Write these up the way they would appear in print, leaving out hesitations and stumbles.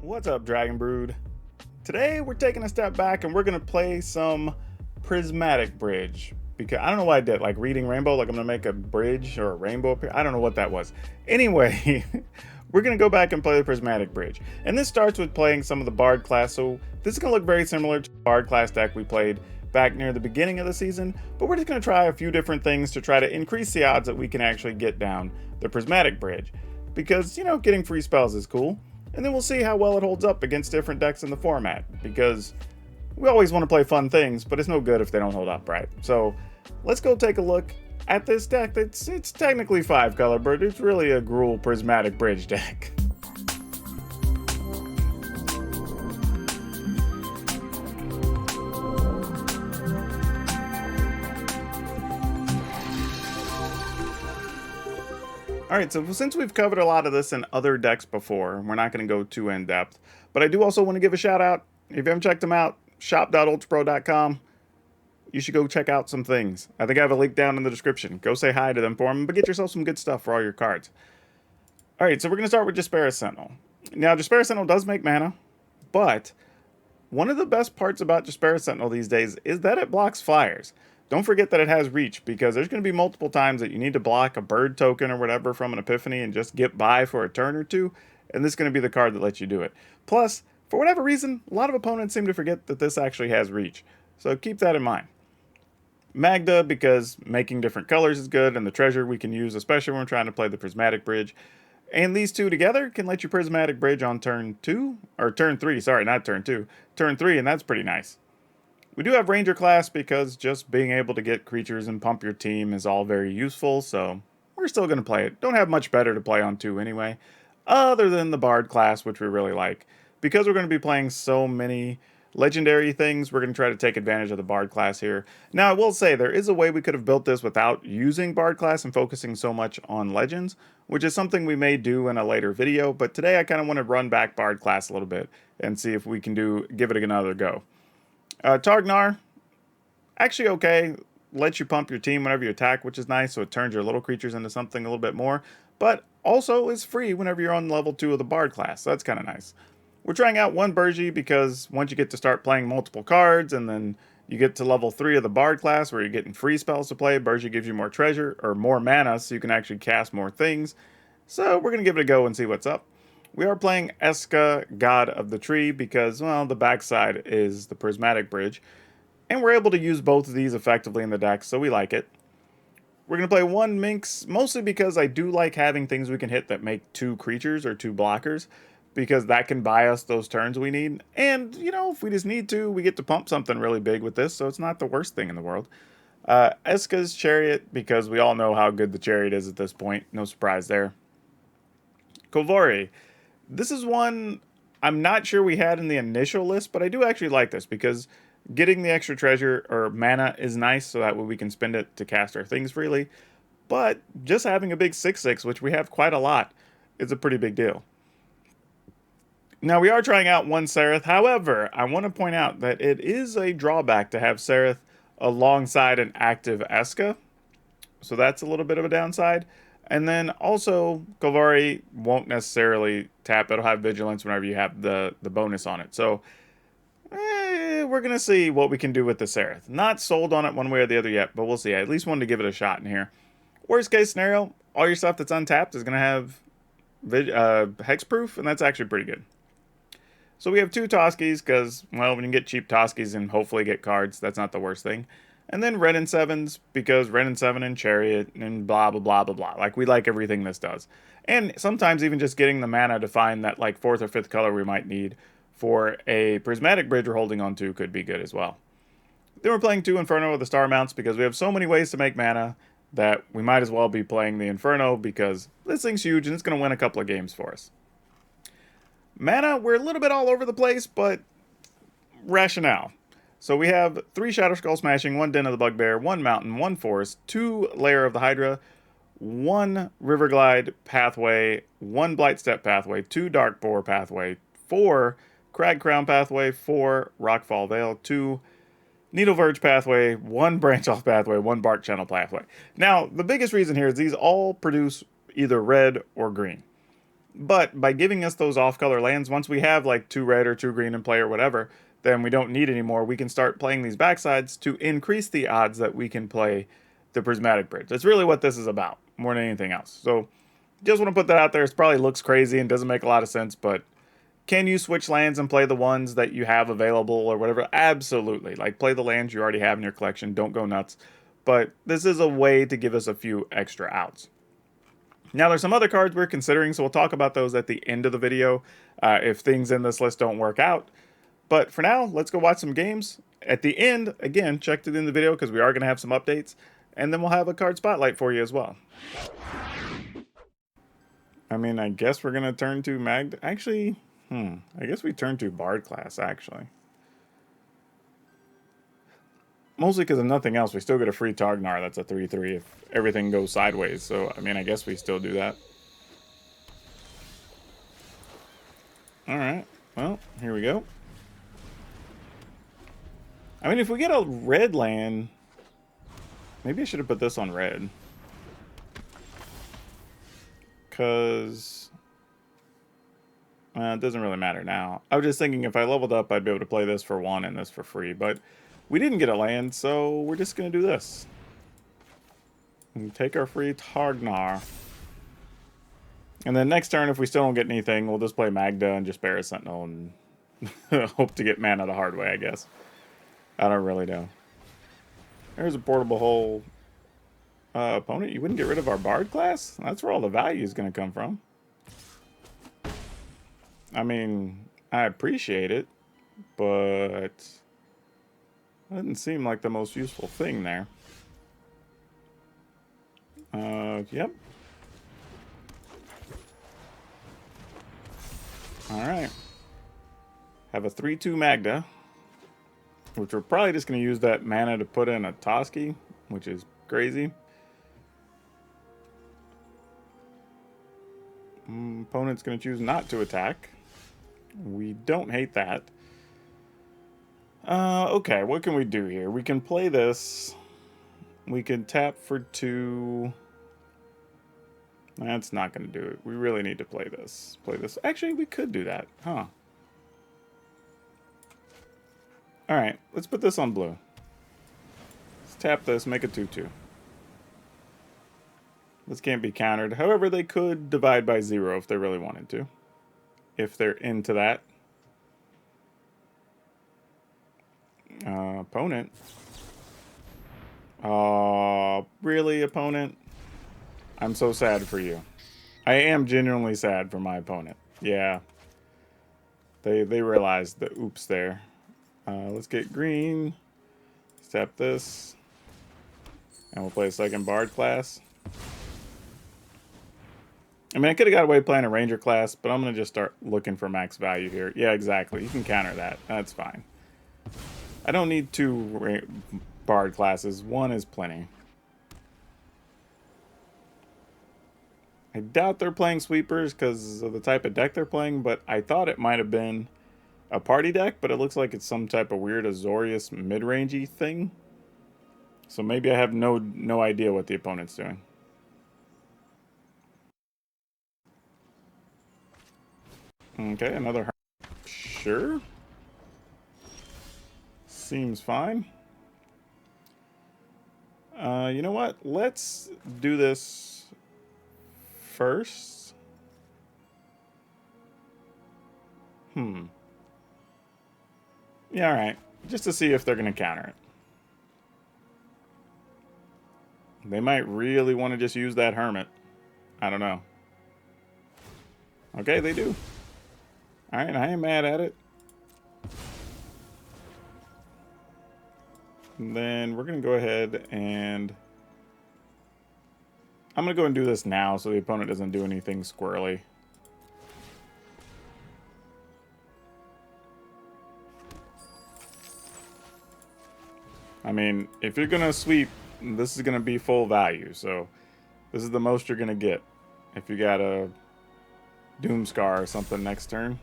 What's up, Dragon Brood? Today we're taking a step back and we're gonna play some Prismatic Bridge. Because I don't know why I did, like reading Rainbow, like I'm gonna make a bridge or a rainbow appear. I don't know what that was. Anyway, we're gonna go back and play the Prismatic Bridge. And this starts with playing some of the Bard class, so this is gonna look very similar to the Bard class deck we played back near the beginning of the season, but we're just gonna try a few different things to try to increase the odds that we can actually get down the Prismatic Bridge. Because, you know, getting free spells is cool. And then we'll see how well it holds up against different decks in the format, because we always want to play fun things, but it's no good if they don't hold up right. So let's go take a look at this deck. It's technically 5 color, but it's really a Gruul Prismatic Bridge deck. Alright, so since we've covered a lot of this in other decks before, we're not going to go too in-depth. But I do also want to give a shout out. If you haven't checked them out, shop.ultrapro.com. You should go check out some things. I think I have a link down in the description. Go say hi to them for them, but get yourself some good stuff for all your cards. Alright, so we're going to start with Disparis Sentinel. Now, Disparis Sentinel does make mana, but one of the best parts about Disparis Sentinel these days is that it blocks flyers. Don't forget that it has reach, because there's going to be multiple times that you need to block a bird token or whatever from an Epiphany and just get by for a turn or two, and this is going to be the card that lets you do it. Plus, for whatever reason, a lot of opponents seem to forget that this actually has reach, so keep that in mind. Magda, because making different colors is good, and the treasure we can use, especially when we're trying to play the Prismatic Bridge. And these two together can let you Prismatic Bridge on turn 2, or turn 3, sorry, not turn 2, turn 3, and that's pretty nice. We do have Ranger class because just being able to get creatures and pump your team is all very useful, so we're still going to play it. Don't have much better to play on 2 anyway, other than the Bard class, which we really like. Because we're going to be playing so many legendary things, we're going to try to take advantage of the Bard class here. Now, I will say, there is a way we could have built this without using Bard class and focusing so much on Legends, which is something we may do in a later video, but today I kind of want to run back Bard class a little bit and see if we can give it another go. Targnar, actually okay, lets you pump your team whenever you attack, which is nice, so it turns your little creatures into something a little bit more, but also is free whenever you're on level 2 of the Bard class, so that's kind of nice. We're trying out one Burgi because once you get to start playing multiple cards, and then you get to level 3 of the Bard class where you're getting free spells to play, Burgi gives you more treasure, or more mana, so you can actually cast more things. So we're going to give it a go and see what's up. We are playing Eska, God of the Tree, because, well, the backside is the Prismatic Bridge, and we're able to use both of these effectively in the deck, so we like it. We're going to play one Minx, mostly because I do like having things we can hit that make 2 creatures or 2 blockers, because that can buy us those turns we need, and, you know, if we just need to, we get to pump something really big with this, so it's not the worst thing in the world. Eska's Chariot, because we all know how good the Chariot is at this point, no surprise there. Golgari. This is one I'm not sure we had in the initial list, but I do actually like this because getting the extra treasure or mana is nice, so that way we can spend it to cast our things freely. But just having a big 6/6, which we have quite a lot, is a pretty big deal. Now, we are trying out one Sereth. However, I want to point out that it is a drawback to have Sereth alongside an active Eska. So that's a little bit of a downside. And then also, Golgari won't necessarily tap. It'll have Vigilance whenever you have the bonus on it. So, we're going to see what we can do with the Sereth. Not sold on it one way or the other yet, but we'll see. I at least wanted to give it a shot in here. Worst case scenario, all your stuff that's untapped is going to have Hexproof, and that's actually pretty good. So we have 2 Toskies, because, well, we can get cheap Toskies and hopefully get cards. That's not the worst thing. And then Red and 7s, because Red and 7 and Chariot and blah, blah, blah, blah, blah. Like, we like everything this does. And sometimes even just getting the mana to find that, like, 4th or 5th color we might need for a Prismatic Bridge we're holding on to could be good as well. Then we're playing 2 Inferno with the Star Mounts, because we have so many ways to make mana that we might as well be playing the Inferno, because this thing's huge and it's going to win a couple of games for us. Mana, we're a little bit all over the place, but rationale. So we have 3 Shadow Skull Smashing, 1 Den of the Bugbear, 1 Mountain, 1 Forest, 2 Lair of the Hydra, 1 Riverglide Pathway, 1 Blightstep Pathway, 2 Dark Boar Pathway, 4 Crag Crown Pathway, 4 Rockfall Vale, 2 Needle Verge Pathway, 1 Branch Off Pathway, 1 Bark Channel Pathway. Now, the biggest reason here is these all produce either red or green. But by giving us those off-color lands, once we have like 2 red or 2 green in play or whatever, then we don't need anymore. We can start playing these backsides to increase the odds that we can play the Prismatic Bridge. That's really what this is about, more than anything else. So just want to put that out there. It probably looks crazy and doesn't make a lot of sense, but can you switch lands and play the ones that you have available or whatever? Absolutely. Like, play the lands you already have in your collection. Don't go nuts. But this is a way to give us a few extra outs. Now, there's some other cards we're considering, so we'll talk about those at the end of the video if things in this list don't work out. But for now, let's go watch some games. At the end, again, check it in the video because we are going to have some updates. And then we'll have a card spotlight for you as well. I mean, I guess we're going to turn to Magda. Actually, I guess we turn to Bard class, actually. Mostly because of nothing else. We still get a free Targnar that's a 3/3 if everything goes sideways. So, I mean, I guess we still do that. Alright. Well, here we go. I mean, if we get a red land... Maybe I should have put this on red. Because... it doesn't really matter now. I was just thinking if I leveled up, I'd be able to play this for 1 and this for free. But we didn't get a land, so we're just going to do this. And take our free Targnar. And then next turn, if we still don't get anything, we'll just play Magda and just Bear a Sentinel and hope to get mana the hard way, I guess. I don't really know. There's a portable hole. Opponent, you wouldn't get rid of our Bard class? That's where all the value is going to come from. I mean, I appreciate it, but it doesn't seem like the most useful thing there. Yep. Alright. Have a 3/2 Magda, which we're probably just going to use that mana to put in a Toski, which is crazy. Opponent's going to choose not to attack. We don't hate that. Okay, what can we do here? We can play this. We can tap for 2. That's not going to do it. We really need to play this. Actually, we could do that, huh? Alright, let's put this on blue. Let's tap this, make a 2/2. This can't be countered. However, they could divide by 0 if they really wanted to. If they're into that. Opponent. Really, opponent? I'm so sad for you. I am genuinely sad for my opponent. Yeah. They realized the oops there. Let's get green. Tap this. And we'll play a second Bard class. I mean, I could have got away playing a Ranger class, but I'm going to just start looking for max value here. Yeah, exactly. You can counter that. That's fine. I don't need 2 Bard classes. 1 is plenty. I doubt they're playing sweepers because of the type of deck they're playing, but I thought it might have been a party deck, but it looks like it's some type of weird Azorius mid-rangey thing. So maybe I have no idea what the opponent's doing. Okay, another hermit. Sure. Seems fine. You know what? Let's do this first. Yeah, alright. Just to see if they're going to counter it. They might really want to just use that hermit. I don't know. Okay, they do. Alright, I ain't mad at it. And then we're going to go ahead and... I'm going to go and do this now so the opponent doesn't do anything squirrely. I mean, if you're going to sweep, this is going to be full value. So this is the most you're going to get if you got a Doomscar or something next turn.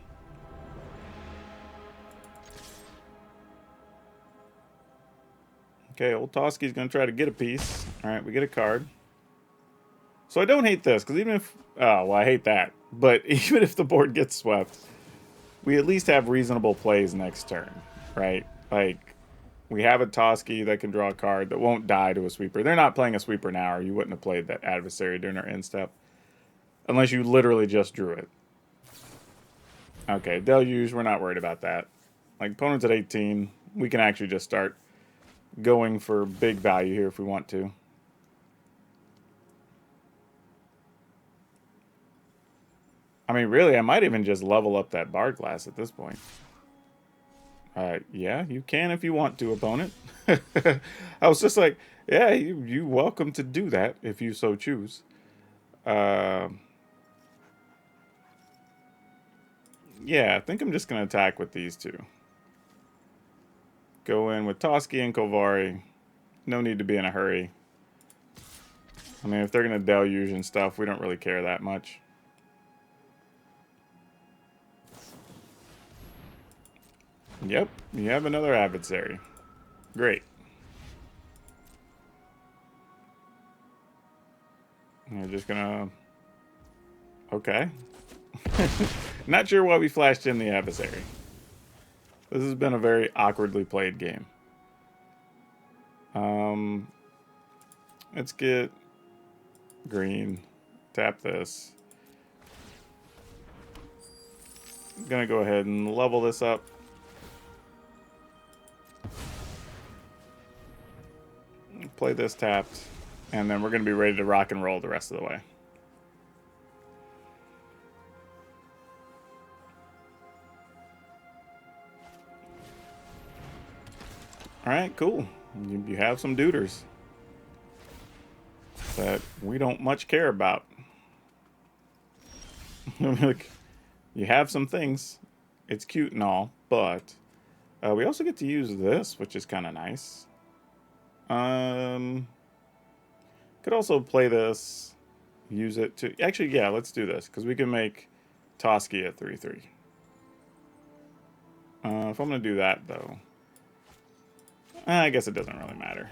Okay, old Toski's going to try to get a piece. Alright, we get a card. So I don't hate this, because even if... Oh, well, I hate that. But even if the board gets swept, we at least have reasonable plays next turn, right? Like, we have a Toski that can draw a card that won't die to a sweeper. They're not playing a sweeper now, or you wouldn't have played that adversary during our end step. Unless you literally just drew it. Okay, Deluge, we're not worried about that. Like, opponent's at 18. We can actually just start going for big value here if we want to. I mean, really, I might even just level up that Bard class at this point. Yeah, you can if you want to, opponent. I was just like, yeah, you welcome to do that if you so choose. Yeah, I think I'm just going to attack with these two. Go in with Toski and Golgari. No need to be in a hurry. I mean, if they're going to deluge and stuff, we don't really care that much. Yep, you have another adversary. Great. You're just gonna... Okay. Not sure why we flashed in the adversary. This has been a very awkwardly played game. Let's get green. Tap this. I'm gonna go ahead and level this up. Play this tapped. And then we're gonna be ready to rock and roll the rest of the way. Alright, cool. You have some duders that we don't much care about. You have some things. It's cute and all, but we also get to use this, which is kind of nice. Could also play this, use it to... Actually, yeah, let's do this, because we can make Toski at 3/3. If I'm going to do that, though... I guess it doesn't really matter.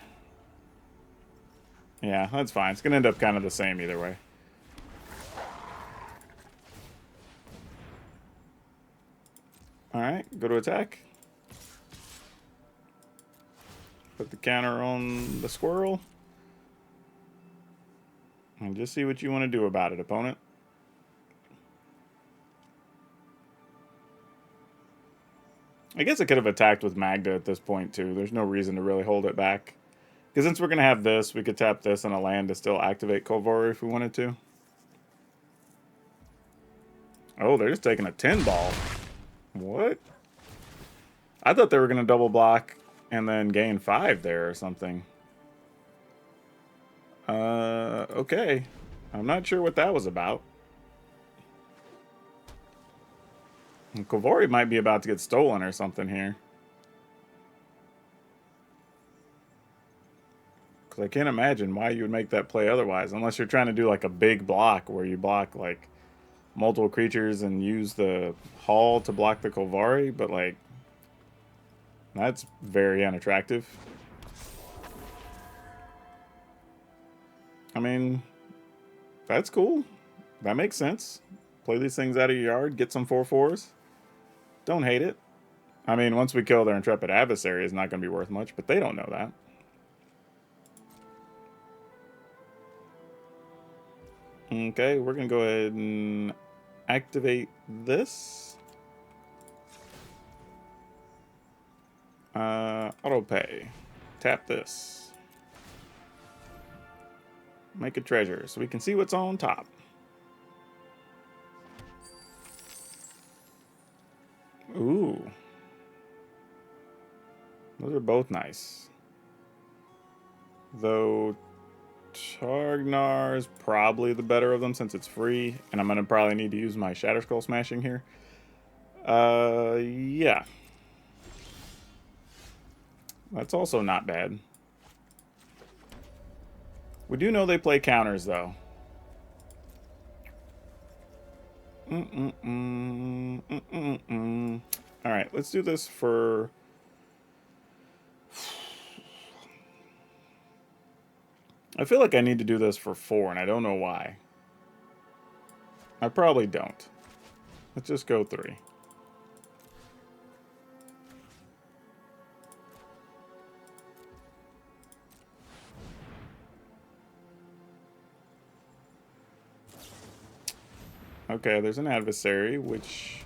Yeah, that's fine. It's going to end up kind of the same either way. Alright, go to attack. Put the counter on the squirrel. And just see what you want to do about it, opponent. I guess I could have attacked with Magda at this point, too. There's no reason to really hold it back. Because since we're going to have this, we could tap this on a land to still activate Golgari if we wanted to. Oh, they're just taking a 10 ball. What? I thought they were going to double block and then gain 5 there or something. Okay. I'm not sure what that was about. Golgari might be about to get stolen or something here. Because I can't imagine why you would make that play otherwise. Unless you're trying to do like a big block where you block like multiple creatures and use the Hall to block the Golgari. But like, that's very unattractive. I mean, that's cool. That makes sense. Play these things out of your yard, get some 4/4s. Don't hate it. I mean, once we kill their intrepid adversary, it's not going to be worth much, but they don't know that. Okay, we're going to go ahead and activate this. Auto pay. Tap this. Make a treasure so we can see what's on top. Ooh. Those are both nice. Though Targnar is probably the better of them since it's free, and I'm going to probably need to use my Shatter Skull Smashing here. Yeah. That's also not bad. We do know they play counters, though. Alright, let's do this for... I feel like I need to do this for 4, and I don't know why. I probably don't. Let's just go 3. Okay, there's an adversary, which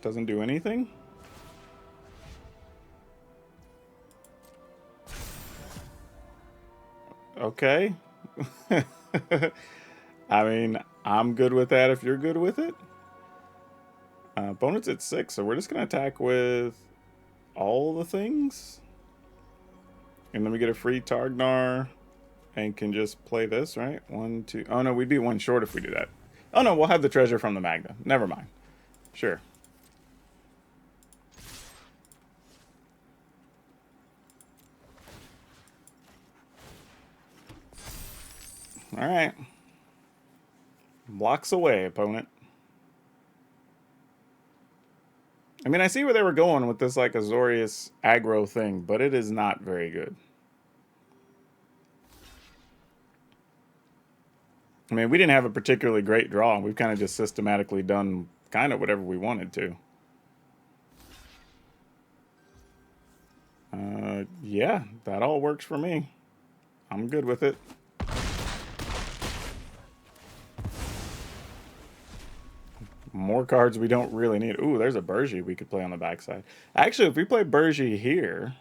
doesn't do anything. Okay. I mean, I'm good with that if you're good with it. Opponent's at 6, so we're just going to attack with all the things. And then we get a free Targnar and can just play this, right? 1, 2. Oh, no, we'd be 1 short if we do that. Oh, no, we'll have the treasure from the Magna. Never mind. Sure. All right. Blocks away, opponent. I mean, I see where they were going with this, like, Azorius aggro thing, but it is not very good. I mean, we didn't have a particularly great draw. We've kind of just systematically done kind of whatever we wanted to. Yeah, that all works for me. I'm good with it. More cards we don't really need. Ooh, there's a Burgi we could play on the backside. Actually, if we play Burgi here...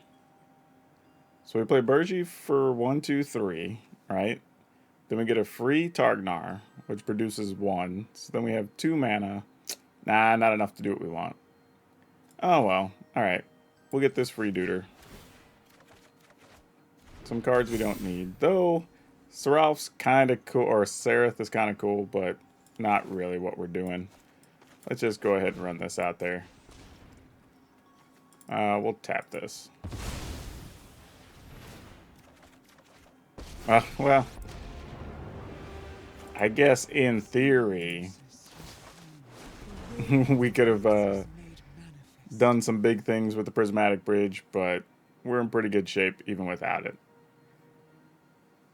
So we play Burgi for 1, 2, 3, right? Then we get a free Targnar, which produces 1. So then we have 2 mana. Nah, not enough to do what we want. Oh, well. Alright. We'll get this free Duder. Some cards we don't need. Though, Seraph's kind of cool, or Seraph is kind of cool, but not really what we're doing. Let's just go ahead and run this out there. We'll tap this. Well, I guess in theory, we could have done some big things with the Prismatic Bridge, but we're in pretty good shape even without it.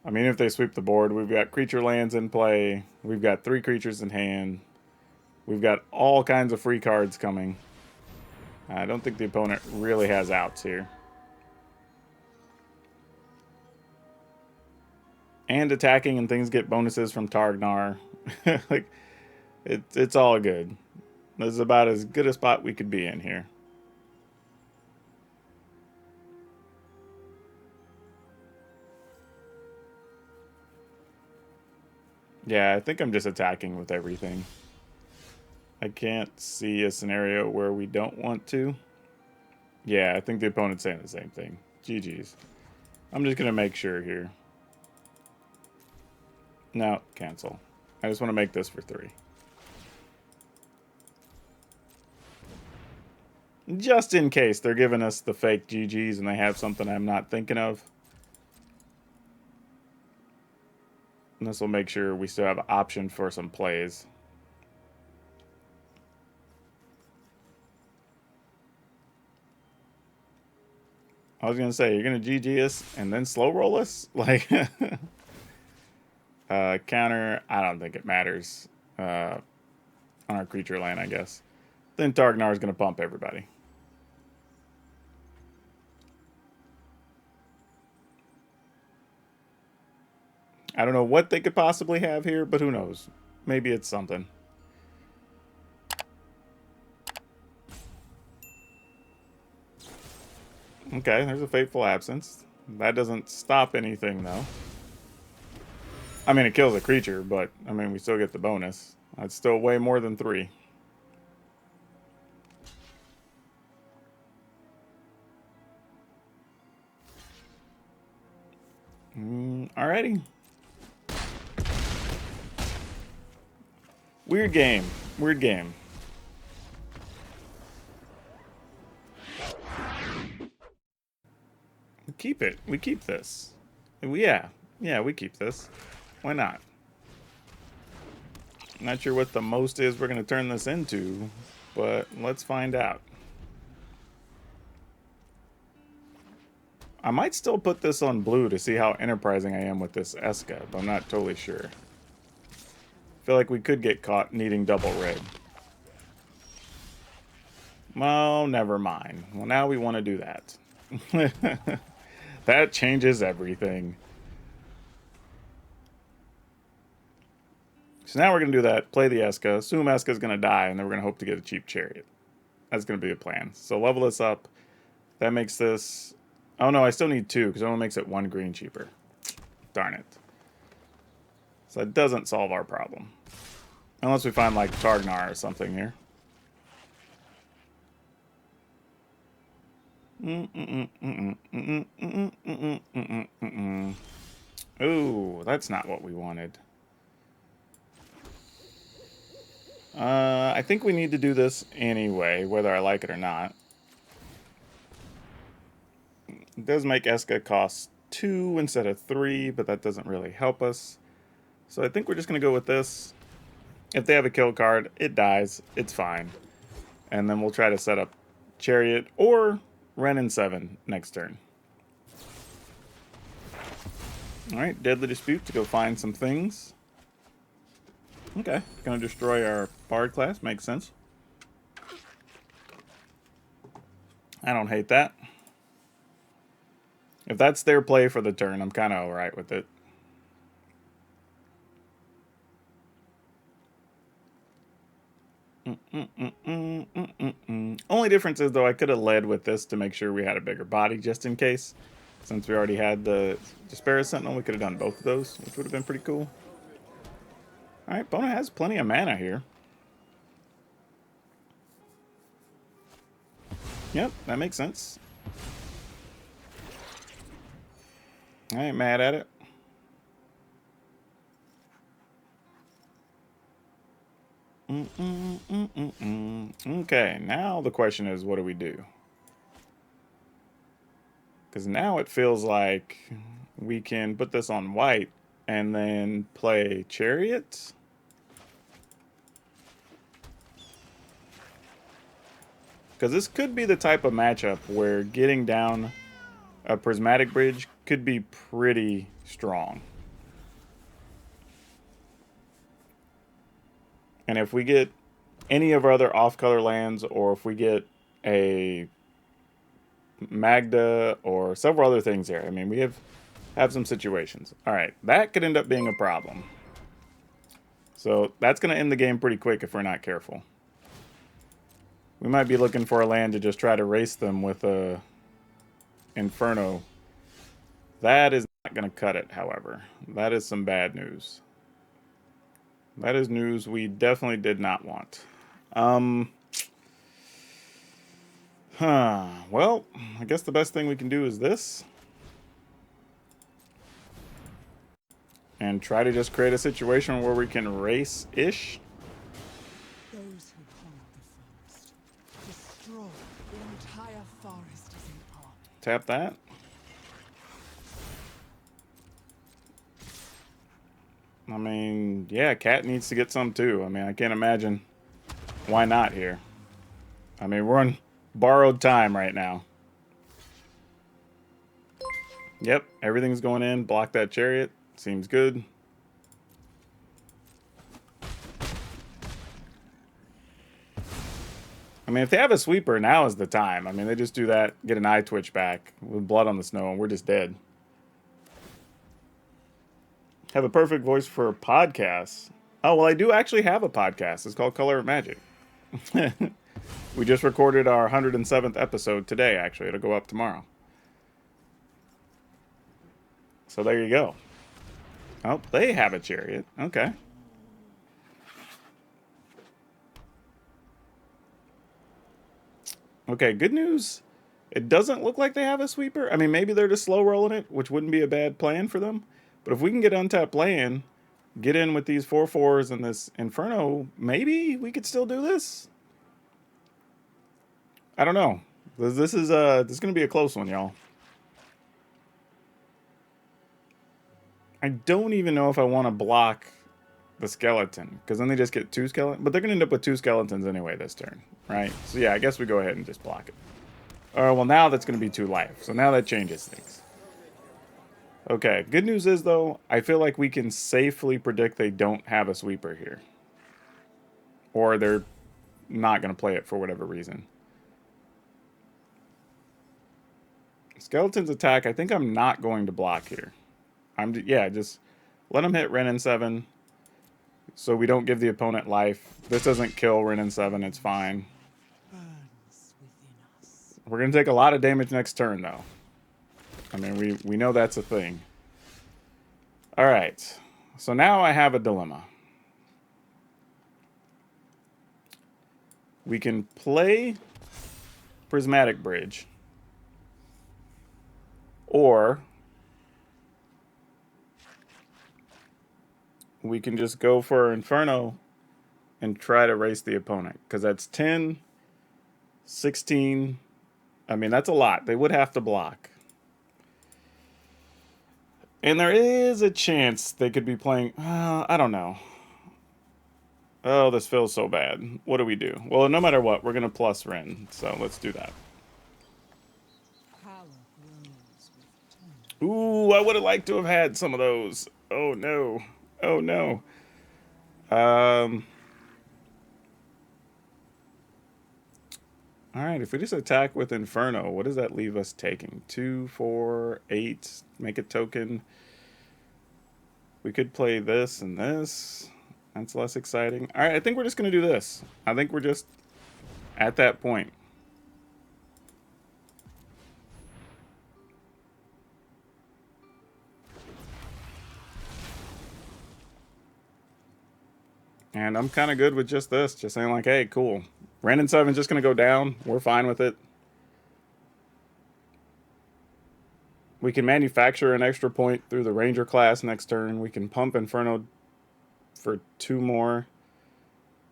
I mean, if they sweep the board, we've got creature lands in play. We've got 3 creatures in hand. We've got all kinds of free cards coming. I don't think the opponent really has outs here. And attacking and things get bonuses from Targnar. Like, it's all good. This is about as good a spot we could be in here. Yeah, I think I'm just attacking with everything. I can't see a scenario where we don't want to. Yeah, I think the opponent's saying the same thing. GG's. I'm just going to make sure here. No, cancel. I just want to make this for 3. Just in case they're giving us the fake GG's and they have something I'm not thinking of. And this will make sure we still have an option for some plays. I was going to say, you're going to GG us and then slow roll us? Like, counter, I don't think it matters on our creature land, I guess. Then Targnar is going to pump everybody. I don't know what they could possibly have here, but who knows? Maybe it's something. Okay, there's a Fateful Absence. That doesn't stop anything, though. I mean, it kills a creature, but, I mean, we still get the bonus. That's still way more than 3. Alrighty. Weird game. Weird game. We keep it. We keep this. Yeah, we keep this. Why not? Not sure what the most is we're going to turn this into, but let's find out. I might still put this on blue to see how enterprising I am with this Eska, but I'm not totally sure. feel like we could get caught needing double red. Well, never mind. Well, now we want to do that. That changes everything. So now we're going to do that. Play the Eska. Assume Eska's going to die, and then we're going to hope to get a cheap chariot. That's going to be a plan. So level this up. That makes this... Oh, no, I still need 2, because it only makes it 1 green cheaper. Darn it. So that doesn't solve our problem. Unless we find, like, Targnar or something here. Ooh, that's not what we wanted. I think we need to do this anyway, whether I like it or not. It does make Eska cost 2 instead of 3, but that doesn't really help us. So I think we're just going to go with this. If they have a kill card, it dies. It's fine. And then we'll try to set up Chariot or Ren in 7 next turn. Alright, Deadly Dispute to go find some things. Okay, gonna destroy our Bard class, makes sense. I don't hate that. If that's their play for the turn, I'm kind of alright with it. Only difference is, though, I could have led with this to make sure we had a bigger body just in case. Since we already had the Despair Sentinel, we could have done both of those, which would have been pretty cool. Alright, Bona has plenty of mana here. Yep, that makes sense. I ain't mad at it. Okay, now the question is, what do we do? Because now it feels like we can put this on white and then play Chariot. Because this could be the type of matchup where getting down a Prismatic Bridge could be pretty strong. And if we get any of our other off-color lands, or if we get a Magda or several other things here, I mean, we have some situations. All right, that could end up being a problem. So that's going to end the game pretty quick if we're not careful. We might be looking for a land to just try to race them with a Inferno. That is not going to cut it, however. That is some bad news. That is news we definitely did not want. Well, I guess the best thing we can do is this. And try to just create a situation where we can race-ish. Those who harm the forest destroy the entire forest as an army. Tap that. I mean, yeah, Cat needs to get some too. I mean, I can't imagine why not here. I mean, we're on borrowed time right now. Yep, everything's going in. Block that Chariot. Seems good. I mean, if they have a sweeper, now is the time. I mean, they just do that, get an eye twitch back with blood on the snow, and we're just dead. Have a perfect voice for podcasts. Oh, well, I do actually have a podcast. It's called Color of Magic. We just recorded our 107th episode today, actually. It'll go up tomorrow. So there you go. Oh, they have a Chariot. Okay. Okay, good news. It doesn't look like they have a sweeper. I mean, maybe they're just slow rolling it, which wouldn't be a bad plan for them. But if we can get untapped land, get in with these 4/4s and this Inferno, maybe we could still do this. I don't know. This is going to be a close one, y'all. I don't even know if I want to block the skeleton, because then they just get 2 skeletons. But they're going to end up with 2 skeletons anyway this turn, right? So yeah, I guess we go ahead and just block it. Well, now that's going to be 2 life. So now that changes things. Okay, good news is, though, I feel like we can safely predict they don't have a sweeper here. Or they're not going to play it for whatever reason. Skeleton's attack, I think I'm not going to block here. Yeah, just let him hit Ren in 7 so we don't give the opponent life. This doesn't kill Ren in 7, it's fine. We're going to take a lot of damage next turn, though. I mean, we know that's a thing. Alright, so now I have a dilemma. We can play Prismatic Bridge. Or we can just go for Inferno and try to race the opponent. Because that's 10, 16. I mean, that's a lot. They would have to block. And there is a chance they could be playing... I don't know. Oh, this feels so bad. What do we do? Well, no matter what, we're going to plus Ren. So let's do that. Ooh, I would have liked to have had some of those. Oh, no. Oh, no. Alright, if we just attack with Inferno, what does that leave us taking? 2, 4, 8. Make a token. We could play this and this. That's less exciting. Alright, I think we're just going to do this. I think we're just at that point. And I'm kind of good with just this. Just saying like, hey, cool. Ren in 7's just going to go down. We're fine with it. We can manufacture an extra point through the Ranger class next turn. We can pump Inferno for 2 more.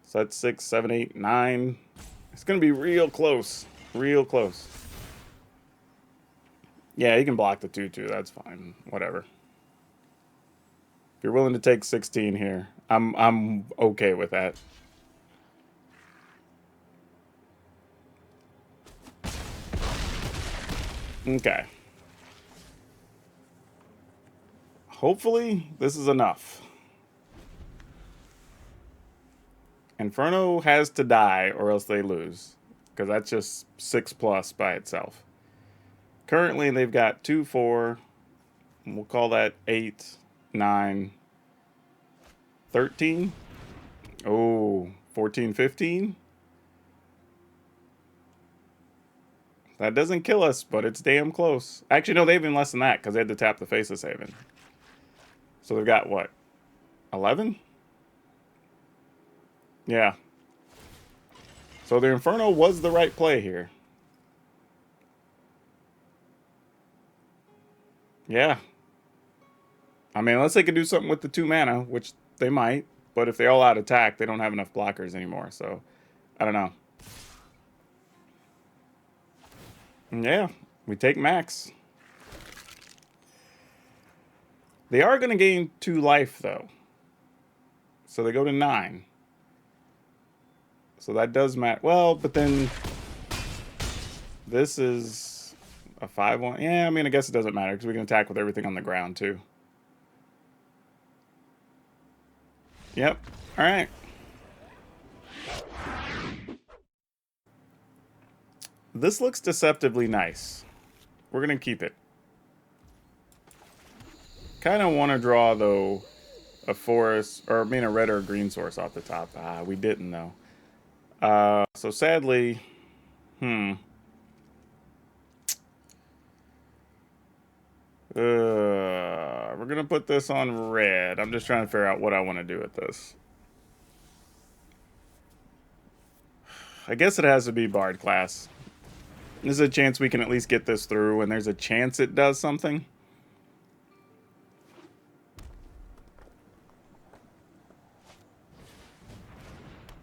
So that's 6, 7, 8, 9. It's going to be real close. Real close. Yeah, you can block the 2-2. That's fine. Whatever. If you're willing to take 16 here, I'm okay with that. Okay. Hopefully, this is enough. Inferno has to die or else they lose. Because that's just 6+ by itself. Currently, they've got 2, 4. We'll call that 8, 9, 13. Oh, 14, 15. That doesn't kill us, but it's damn close. Actually, no, they've been less than that because they had to tap the Faceless Haven. So they've got, what, 11? Yeah. So the Inferno was the right play here. Yeah. I mean, unless they could do something with the 2 mana, which they might. But if they all out attack, they don't have enough blockers anymore. So, I don't know. Yeah, we take max. They are going to gain 2 life, though. So they go to 9. So that does matter. Well, but then this is a 5-1. Yeah, I mean, I guess it doesn't matter because we can attack with everything on the ground, too. Yep. All right. This looks deceptively nice. We're going to keep it. Kind of want to draw, though, a forest, or I mean a red or a green source off the top. We didn't, though. So sadly, we're going to put this on red. I'm just trying to figure out what I want to do with this. I guess it has to be Bard class. There's a chance we can at least get this through, and there's a chance it does something.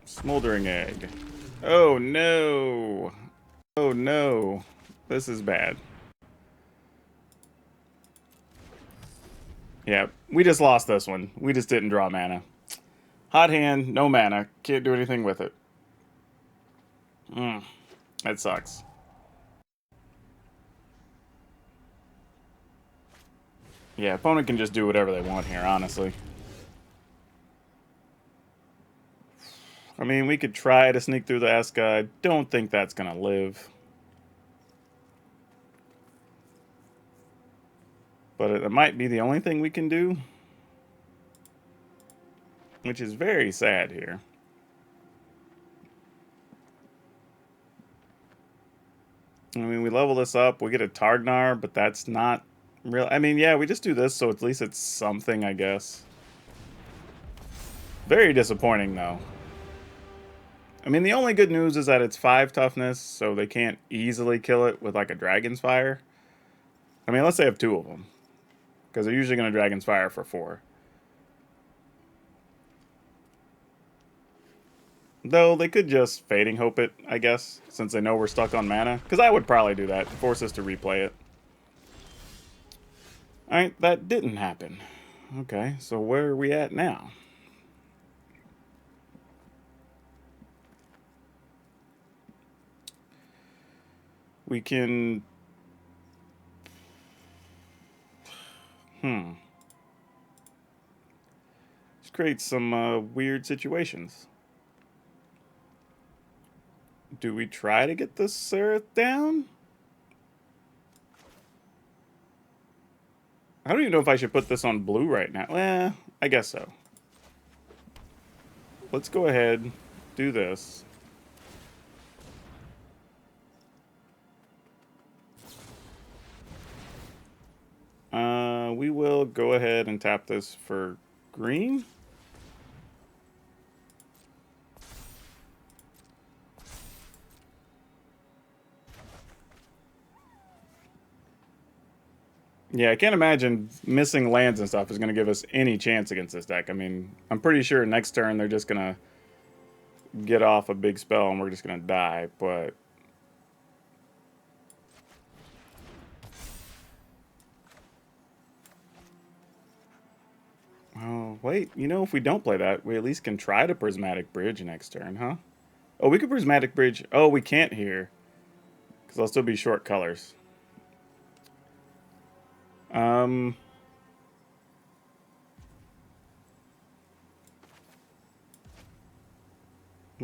Smoldering Egg. Oh, no. Oh, no. This is bad. Yeah, we just lost this one. We just didn't draw mana. Hot hand, no mana. Can't do anything with it. That sucks. Yeah, opponent can just do whatever they want here, honestly. I mean, we could try to sneak through the Eska. I don't think that's going to live. But it might be the only thing we can do. Which is very sad here. I mean, we level this up. We get a Targnar, but that's not real. I mean, yeah, we just do this, so at least it's something, I guess. Very disappointing, though. I mean, the only good news is that it's 5 toughness, so they can't easily kill it with, like, a Dragon's Fire. I mean, unless they have 2 of them. Because they're usually going to Dragon's Fire for 4. Though, they could just Fading Hope it, I guess, since they know we're stuck on mana. Because I would probably do that to force us to replay it. Alright, that didn't happen. Okay, so where are we at now? We can... Let's create some weird situations. Do we try to get this Seraph down? I don't even know if I should put this on blue right now. Well, I guess so. Let's go ahead, do this. We will go ahead and tap this for green. Yeah, I can't imagine missing lands and stuff is going to give us any chance against this deck. I mean, I'm pretty sure next turn they're just going to get off a big spell and we're just going to die, but... Oh, wait, you know, if we don't play that, we at least can try to Prismatic Bridge next turn, huh? Oh, we could Prismatic Bridge. Oh, we can't here. Because I'll still be short colors.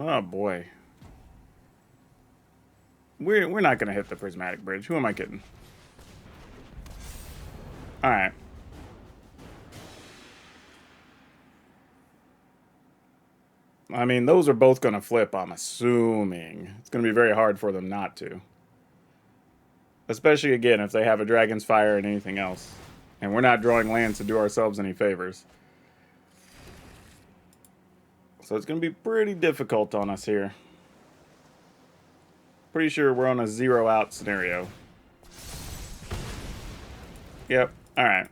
Oh, boy. We're not going to hit the Prismatic Bridge. Who am I kidding? Alright. I mean, those are both going to flip, I'm assuming. It's going to be very hard for them not to. Especially, again, if they have a Dragon's Fire and anything else. And we're not drawing lands to do ourselves any favors. So it's going to be pretty difficult on us here. Pretty sure we're on a 0-out scenario. Yep, alright.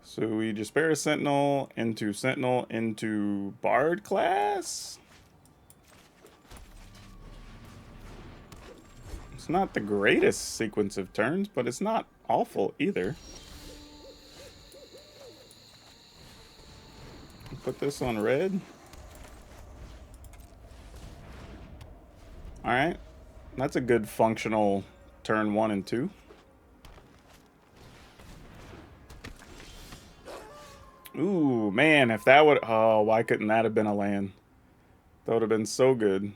So we Despair Sentinel into Bard class? It's not the greatest sequence of turns, but it's not awful either. Put this on red. Alright. That's a good functional turn 1 and 2. Ooh, man, if that would... Oh, why couldn't that have been a land? That would have been so good.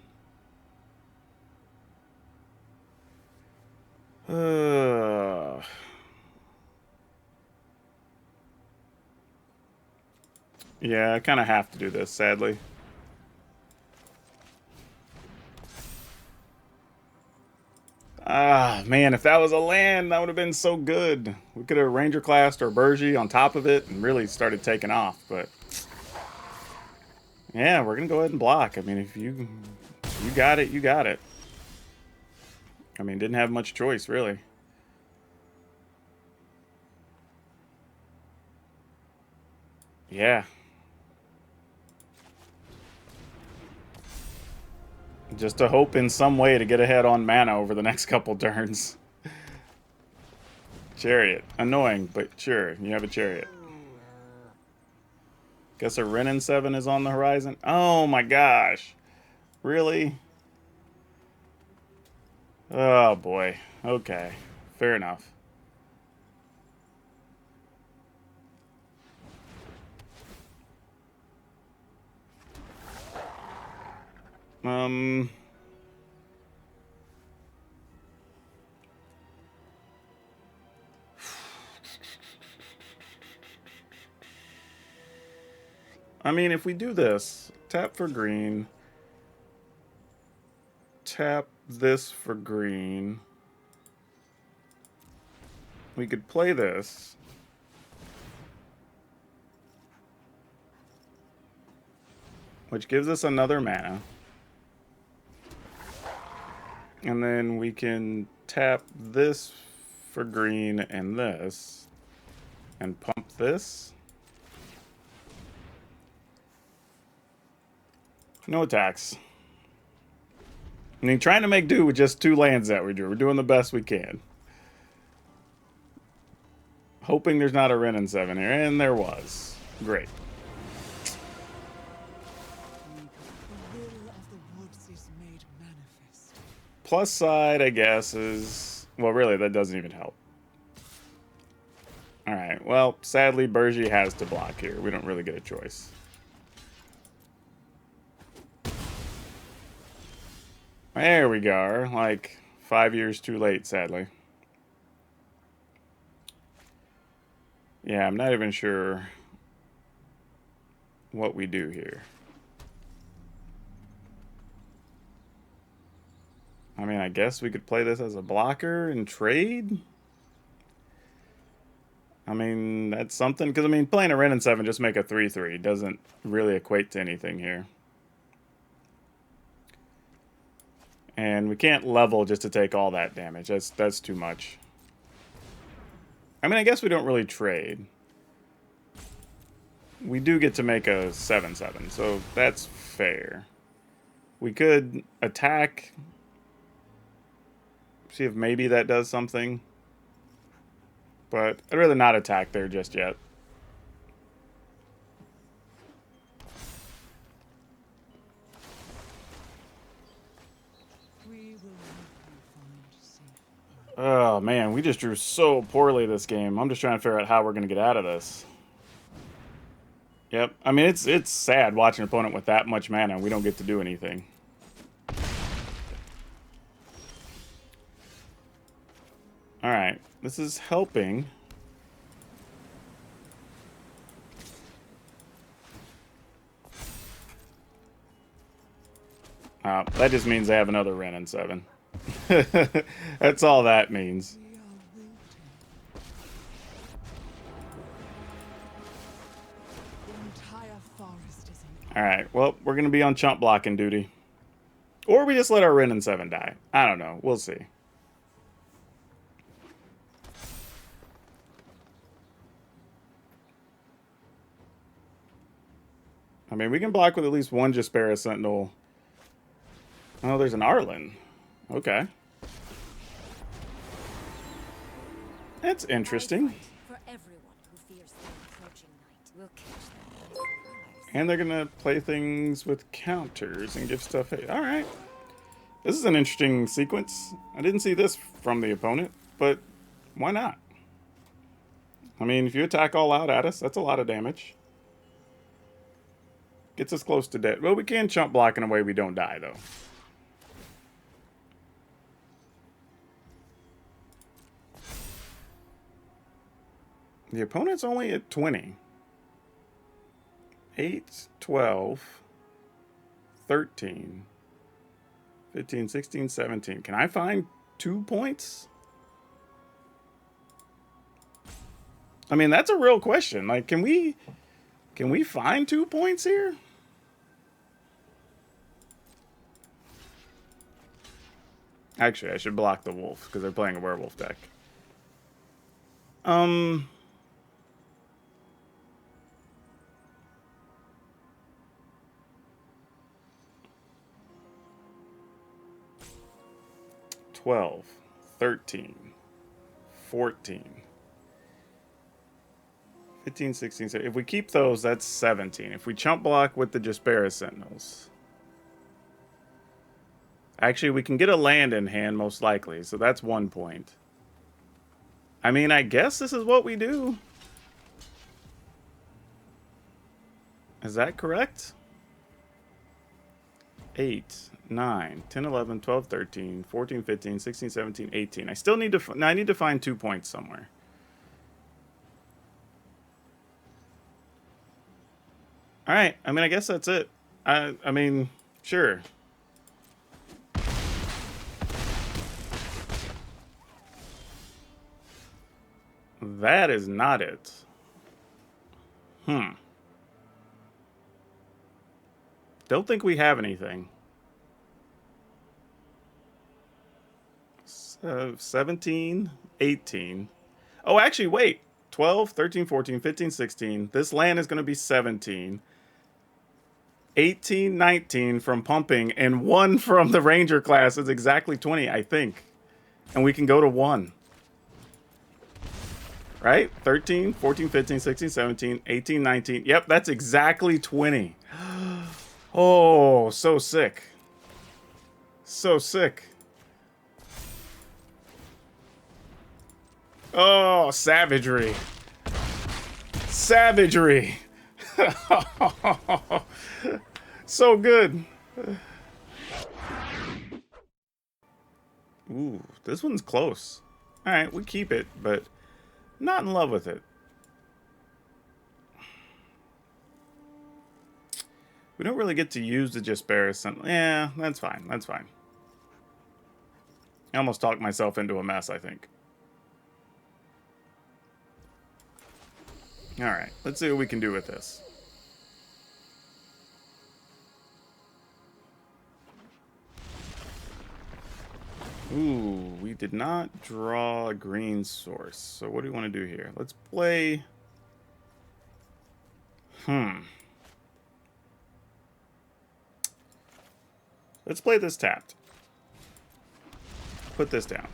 Yeah, I kind of have to do this, sadly. Ah, man, if that was a land, that would have been so good. We could have Ranger classed or Burgi on top of it and really started taking off, but... Yeah, we're going to go ahead and block. I mean, if you got it, you got it. I mean, didn't have much choice, really. Yeah. Just to hope in some way to get ahead on mana over the next couple turns. Chariot. Annoying, but sure, you have a Chariot. Guess a Renin 7 is on the horizon. Oh my gosh. Really? Oh boy. Okay. Fair enough. Um. I mean, if we do this, tap for green, tap this for green, we could play this. Which gives us another mana. And then we can tap this for green and this. And pump this. No attacks. I mean, trying to make do with just 2 lands that we drew. We're doing the best we can. Hoping there's not a Wrenn and 7 here. And there was. Great. The will of the woods is made manifest. Plus side, I guess, is... Well, really, that doesn't even help. Alright, well, sadly, Bergie has to block here. We don't really get a choice. There we go. Like, 5 years too late, sadly. Yeah, I'm not even sure what we do here. I mean, I guess we could play this as a blocker and trade. I mean, that's something. Because, I mean, playing a Wrenn and 7 just make a 3/3 doesn't really equate to anything here. And we can't level just to take all that damage. That's too much. I mean, I guess we don't really trade. We do get to make a 7/7, so that's fair. We could attack. See if maybe that does something. But I'd rather not attack there just yet. Oh, man, we just drew so poorly this game. I'm just trying to figure out how we're going to get out of this. Yep. I mean, it's sad watching an opponent with that much mana and we don't get to do anything. Alright. This is helping. That just means they have another Wrenn and 7. That's all that means. Alright, well, we're going to be on chump blocking duty. Or we just let our Wrenn and 7 die. I don't know. We'll see. I mean, we can block with at least one Jaspera Sentinel. Oh, there's an Arlen. Okay. That's interesting. For everyone who fears the approaching night, we'll catch them by surprise. And they're gonna play things with counters and give stuff. All right. This is an interesting sequence. I didn't see this from the opponent, but why not? I mean, if you attack all out at us, that's a lot of damage. Gets us close to death. Well, we can chump block in a way we don't die, though. The opponent's only at 20. 8, 12, 13, 15, 16, 17. Can I find 2 points? I mean, that's a real question. Like, can we find 2 points here? Actually, I should block the wolf because they're playing a werewolf deck. 12, 13, 14, 15, 16, 17. If we keep those, that's 17. If we chump block with the Jaspera Sentinels, Actually, we can get a land in hand, most likely, so that's 1 point. I mean, I guess this is what we do. Is that correct? 8, 9, 10, 11, 12, 13, 14, 15, 16, 17, 18. I still need to... I need to find 2 points somewhere. Alright, I mean, I guess that's it. I mean, sure. That is not it. Don't think we have anything. 17, 18. Oh, actually, wait. 12, 13, 14, 15, 16. This land is going to be 17. 18, 19 from pumping, and 1 from the Ranger class is exactly 20, I think. And we can go to 1. Right? 13, 14, 15, 16, 17, 18, 19. Yep, that's exactly 20. Oh, so sick. So sick. Oh, savagery. Savagery. So good. Ooh, this one's close. All right, we keep it, but not in love with it. We don't really get to use the Jesperus. Yeah, that's fine. That's fine. I almost talked myself into a mess, I think. All right, let's see what we can do with this. Ooh, we did not draw a green source. So what do we want to do here? Let's play... Let's play this tapped. Put this down.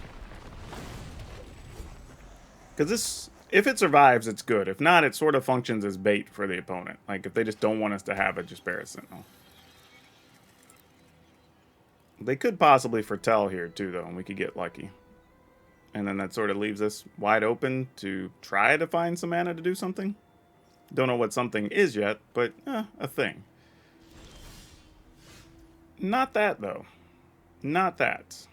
Because this, if it survives, it's good. If not, it sort of functions as bait for the opponent. Like, if they just don't want us to have a Jesperus Sentinel. They could possibly foretell here, too, though, and we could get lucky. And then that sort of leaves us wide open to try to find some mana to do something. Don't know what something is yet, but a thing. Not that, though. Not that.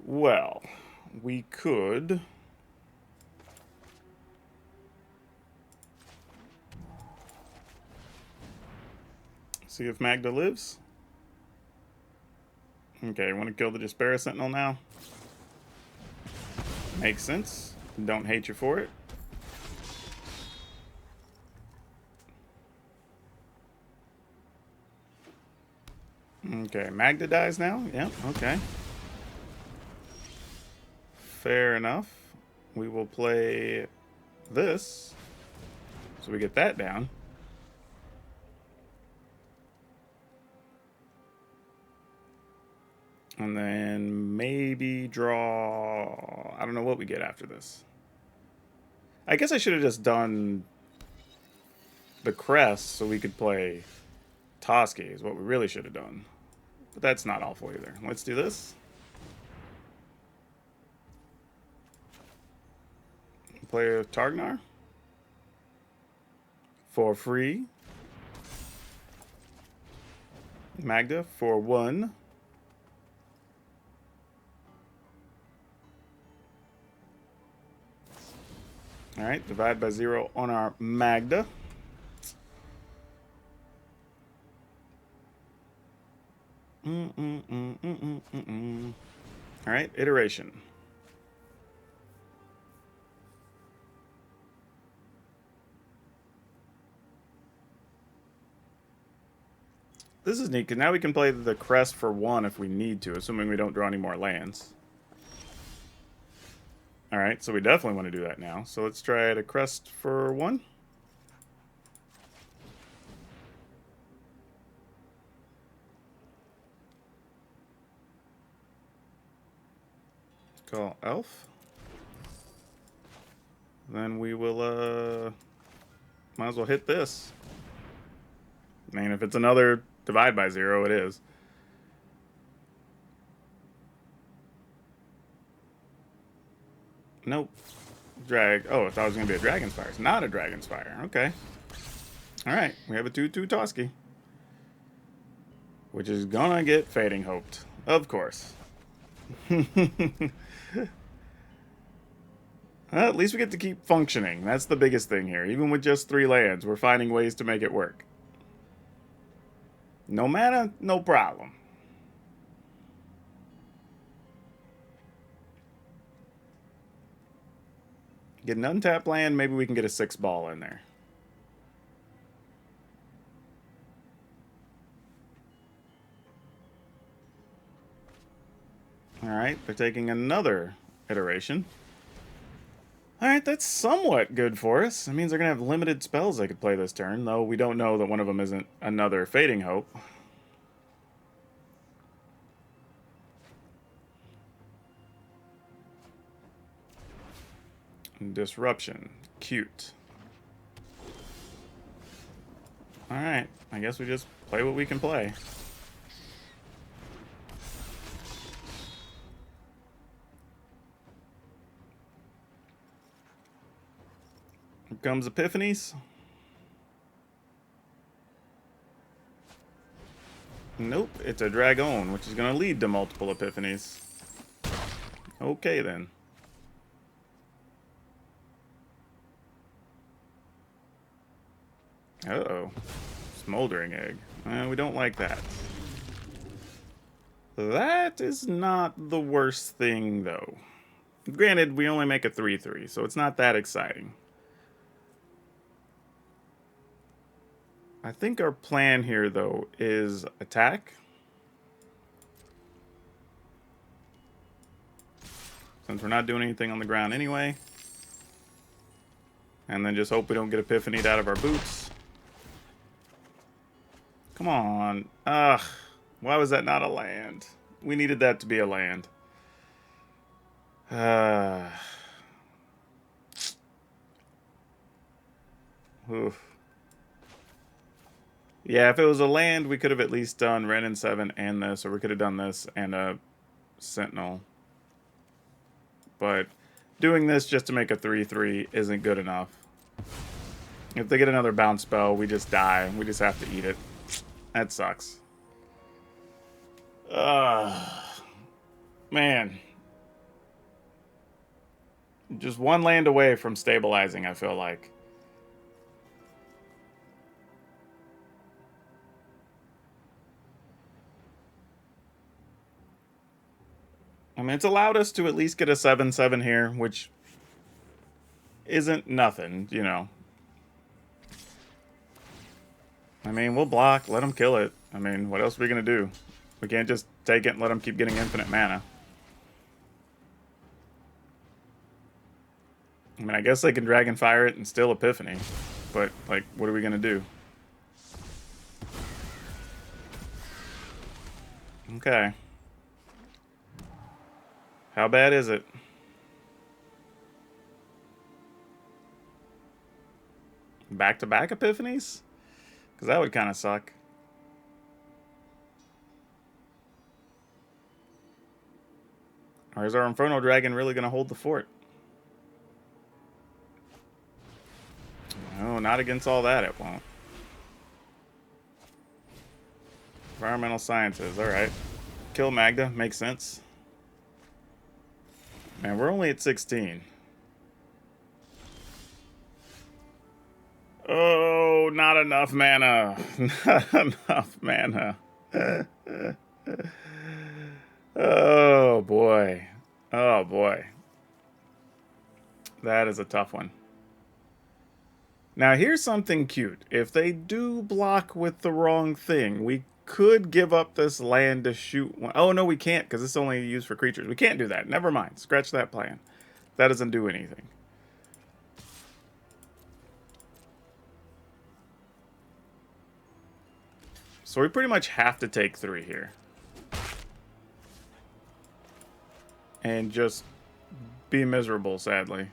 Well, we could... see if Magda lives. Okay, want to kill the Jesperus Sentinel now? Makes sense. Don't hate you for it. Okay, Magda dies now? Yep, okay. Fair enough. We will play this. So we get that down. And then maybe draw... I don't know what we get after this. I guess I should have just done the crest so we could play Toski is what we really should have done. But that's not awful either. Let's do this. Play Targnar. For free. Magda for 1. Alright, divide by 0 on our Magda. Alright, iteration. This is neat, because now we can play the crest for 1 if we need to, assuming we don't draw any more lands. Alright, so we definitely want to do that now. So let's try the crest for 1. Call Elf. Then we will, Might as well hit this. I mean, if it's another divide by 0, it is. Nope. Drag. Oh, I thought it was going to be a Dragon's Fire. It's not a Dragon's Fire. Okay. Alright, we have a 2/2 Toski. Which is gonna get Fading Hoped. Of course. Well, at least we get to keep functioning. That's the biggest thing here. Even with just 3 lands, we're finding ways to make it work. No mana, no problem. Get an untapped land, maybe we can get a 6-ball in there. Alright, they're taking another iteration. Alright, that's somewhat good for us. It means they're going to have limited spells they could play this turn, though we don't know that one of them isn't another Fading Hope. Disruption. Cute. Alright, I guess we just play what we can play. Here comes Epiphanies. Nope, it's a Dragon, which is going to lead to multiple Epiphanies. Okay, then. Uh-oh. Smoldering Egg. We don't like that. That is not the worst thing, though. Granted, we only make a 3/3, so it's not that exciting. I think our plan here, though, is attack. Since we're not doing anything on the ground anyway. And then just hope we don't get Epiphanied out of our boots. Come on. Ugh. Why was that not a land? We needed that to be a land. Oof. Yeah, if it was a land, we could have at least done Ren and 7 and this, or we could have done this and a Sentinel. But doing this just to make a 3/3 isn't good enough. If they get another bounce spell, we just die. We just have to eat it. That sucks. Man. Just one land away from stabilizing, I feel like. I mean, it's allowed us to at least get a 7/7 here, which isn't nothing, you know. I mean, we'll block, let them kill it. I mean, what else are we going to do? We can't just take it and let them keep getting infinite mana. I mean, I guess they can Dragon Fire it and still Epiphany. But, like, what are we going to do? Okay. How bad is it? Back-to-back Epiphanies? Because that would kind of suck. Or is our Inferno Dragon really going to hold the fort? No, not against all that, it won't. Environmental Sciences, alright. Kill Magda, makes sense. Man, we're only at 16. Oh, not enough mana. Not enough mana. Oh, boy. Oh, boy. That is a tough one. Now, here's something cute. If they do block with the wrong thing, we could give up this land to shoot one. Oh, no, we can't, because it's only used for creatures. We can't do that. Never mind. Scratch that plan. That doesn't do anything. So we pretty much have to take 3 here. And just be miserable, sadly.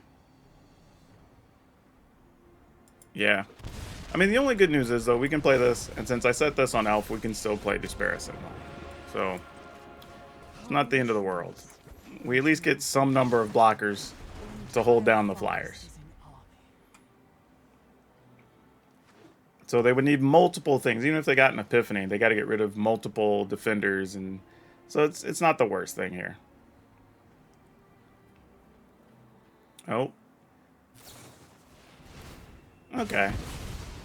Yeah. I mean, the only good news is, though, we can play this, and since I set this on Elf, we can still play Despair Signal. So, it's not the end of the world. We at least get some number of blockers to hold down the flyers. So they would need multiple things. Even if they got an Epiphany, they got to get rid of multiple defenders, and so it's not the worst thing here. Oh. Okay.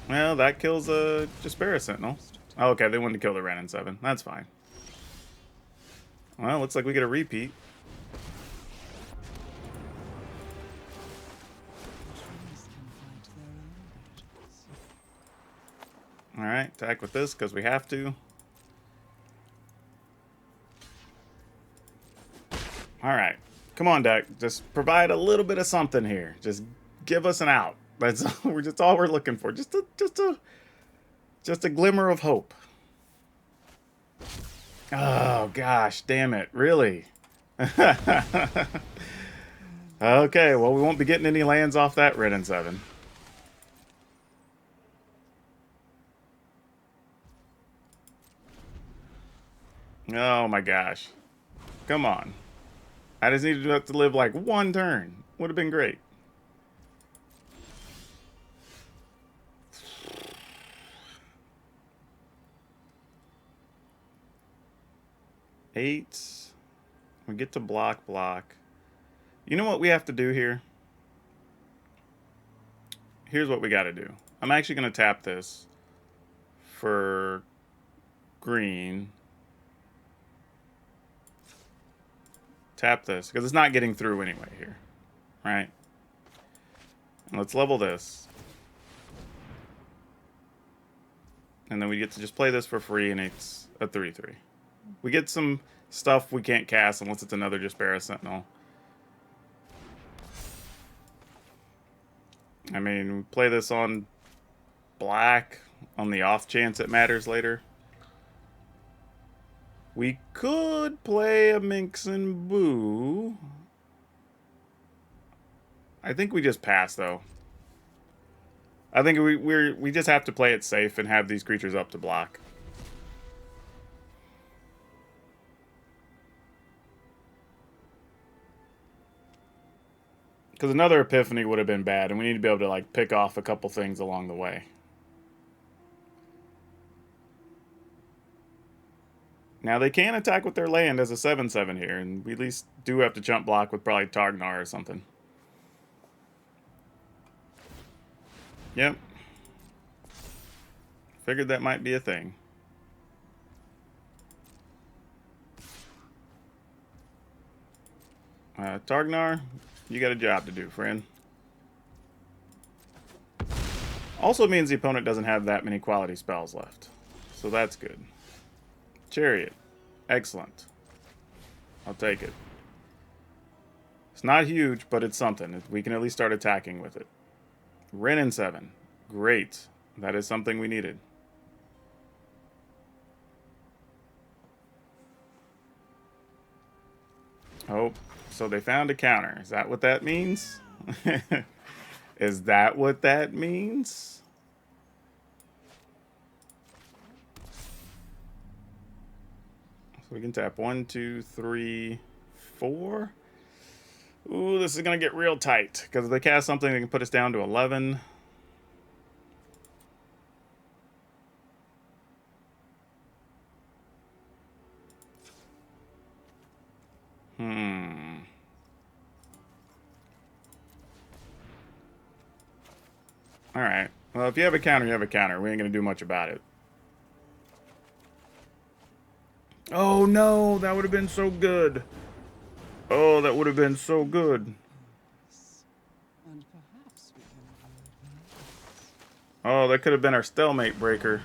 Well, that kills a Despair Sentinel. Oh, okay, they wanted to kill the Ren in 7. That's fine. Well, looks like we get a repeat. Alright, attack with this because we have to. Alright. Come on, deck. Just provide a little bit of something here. Just give us an out. That's all we're looking for. Just a glimmer of hope. Oh gosh, damn it. Really? Okay, well we won't be getting any lands off that Red in 7. Oh my gosh. Come on. I just needed to live like one turn. Would have been great. Eight. We get to block. You know what we have to do here? Here's what we got to do. I'm actually going to tap this for green. Tap this, because it's not getting through anyway here. Right? And let's level this. And then we get to just play this for free, and it's a 3/3. We get some stuff we can't cast unless it's another Despair Sentinel. I mean, we play this on black on the off chance it matters later. We could play a Minx and Boo. I think we just pass, though. I think we just have to play it safe and have these creatures up to block. Because another Epiphany would have been bad, and we need to be able to like pick off a couple things along the way. Now, they can attack with their land as a 7/7 here, and we at least do have to jump block with probably Targnar or something. Yep. Figured that might be a thing. Targnar, you got a job to do, friend. Also means the opponent doesn't have that many quality spells left. So that's good. Chariot. Excellent. I'll take it. It's not huge, but it's something. We can at least start attacking with it. Ren in 7. Great. That is something we needed. Oh, so they found a counter. Is that what that means? Is that what that means? We can tap 1, 2, 3, 4. Ooh, this is going to get real tight. Because if they cast something, they can put us down to 11. Alright. Well, if you have a counter, you have a counter. We ain't going to do much about it. Oh no, that would have been so good. Oh, that would have been so good. Oh, that could have been our stalemate breaker.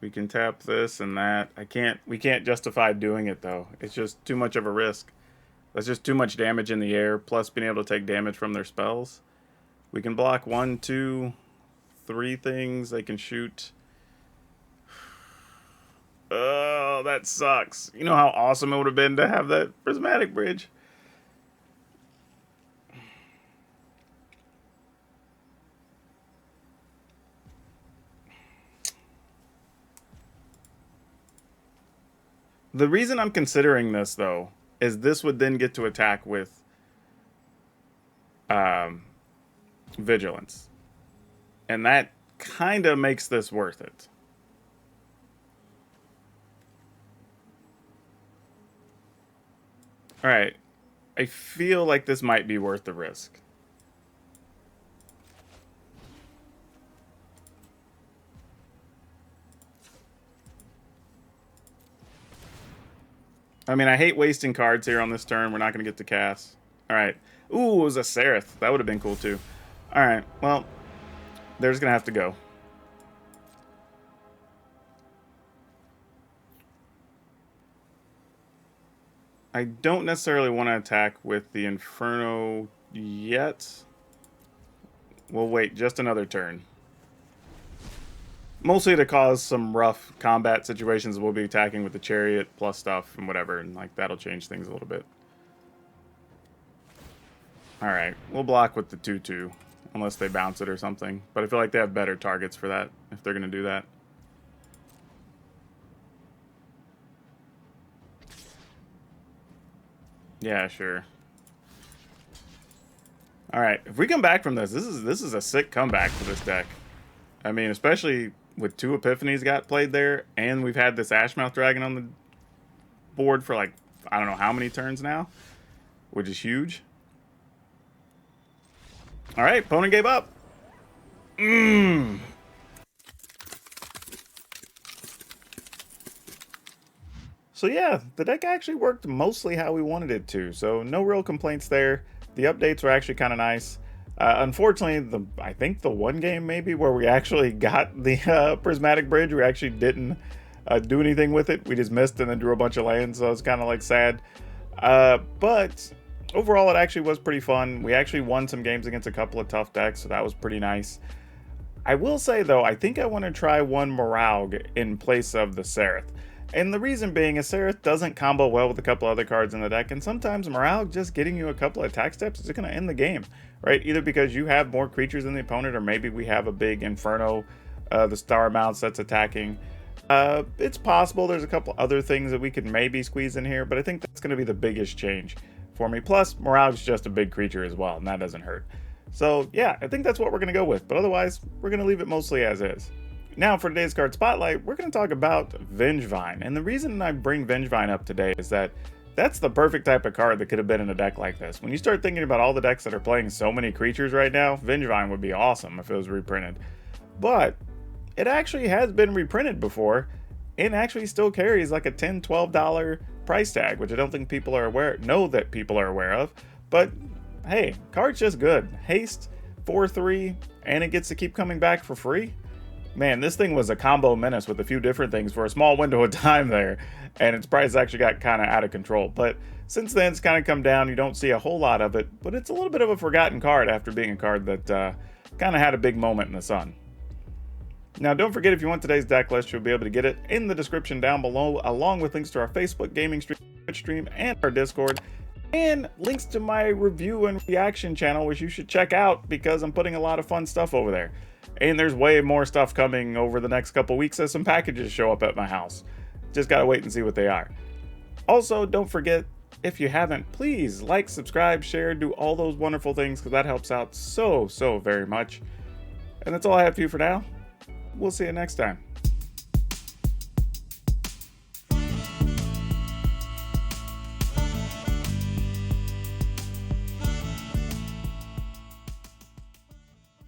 We can tap this and that. We can't justify doing it though. It's just too much of a risk. That's just too much damage in the air, plus being able to take damage from their spells. We can block 1, 2, 3 things. They can shoot. Oh, Oh, that sucks. You know how awesome it would have been to have that Prismatic Bridge. The reason I'm considering this, though, is this would then get to attack with Vigilance. And that kind of makes this worth it. Alright. I feel like this might be worth the risk. I mean, I hate wasting cards here on this turn. We're not going to get to cast. Alright. Ooh, it was a Seraph. That would have been cool, too. Alright, well, they're just going to have to go. I don't necessarily want to attack with the Inferno yet. We'll wait just another turn. Mostly to cause some rough combat situations. We'll be attacking with the Chariot plus stuff and whatever, and like that'll change things a little bit. Alright, we'll block with the 2/2, unless they bounce it or something. But I feel like they have better targets for that, if they're going to do that. Yeah, sure. Alright, if we come back from this is a sick comeback for this deck. I mean, especially with 2 Epiphanies got played there, and we've had this Ashmouth Dragon on the board for like, I don't know how many turns now, which is huge. Alright, opponent gave up. So yeah, the deck actually worked mostly how we wanted it to, so no real complaints there. The updates were actually kind of nice. Unfortunately, I think the one game maybe where we actually got the Prismatic Bridge, we actually didn't do anything with it. We just missed and then drew a bunch of lands, so it's kind of like sad. But overall, it actually was pretty fun. We actually won some games against a couple of tough decks, so that was pretty nice. I will say, though, I think I want to try one Moralg in place of the Seraph. And the reason being is Seraph doesn't combo well with a couple other cards in the deck, and sometimes Moralg just getting you a couple of attack steps is just going to end the game, right? Either because you have more creatures than the opponent, or maybe we have a big Inferno, the Star Mounts that's attacking. It's possible there's a couple other things that we could maybe squeeze in here, but I think that's going to be the biggest change for me. Plus, Moralg's just a big creature as well, and that doesn't hurt. So yeah, I think that's what we're going to go with, but otherwise, we're going to leave it mostly as is. Now for today's card spotlight, we're going to talk about Vengevine. And the reason I bring Vengevine up today is that that's the perfect type of card that could have been in a deck like this. When you start thinking about all the decks that are playing so many creatures right now, Vengevine would be awesome if it was reprinted. But it actually has been reprinted before and actually still carries like a $10, $12 price tag, which I don't think people are know that people are aware of. But hey, card's just good. Haste, 4/3, and it gets to keep coming back for free. Man, this thing was a combo menace with a few different things for a small window of time there, and its price actually got kind of out of control. But since then, it's kind of come down. You don't see a whole lot of it, but it's a little bit of a forgotten card after being a card that kind of had a big moment in the sun. Now, don't forget, if you want today's deck list, you'll be able to get it in the description down below, along with links to our Facebook gaming stream, Twitch stream, and our Discord, and links to my review and reaction channel, which you should check out because I'm putting a lot of fun stuff over there. And there's way more stuff coming over the next couple weeks as some packages show up at my house. Just gotta wait and see what they are. Also, don't forget, if you haven't, please like, subscribe, share, do all those wonderful things because that helps out so very much. And that's all I have for you for now. We'll see you next time.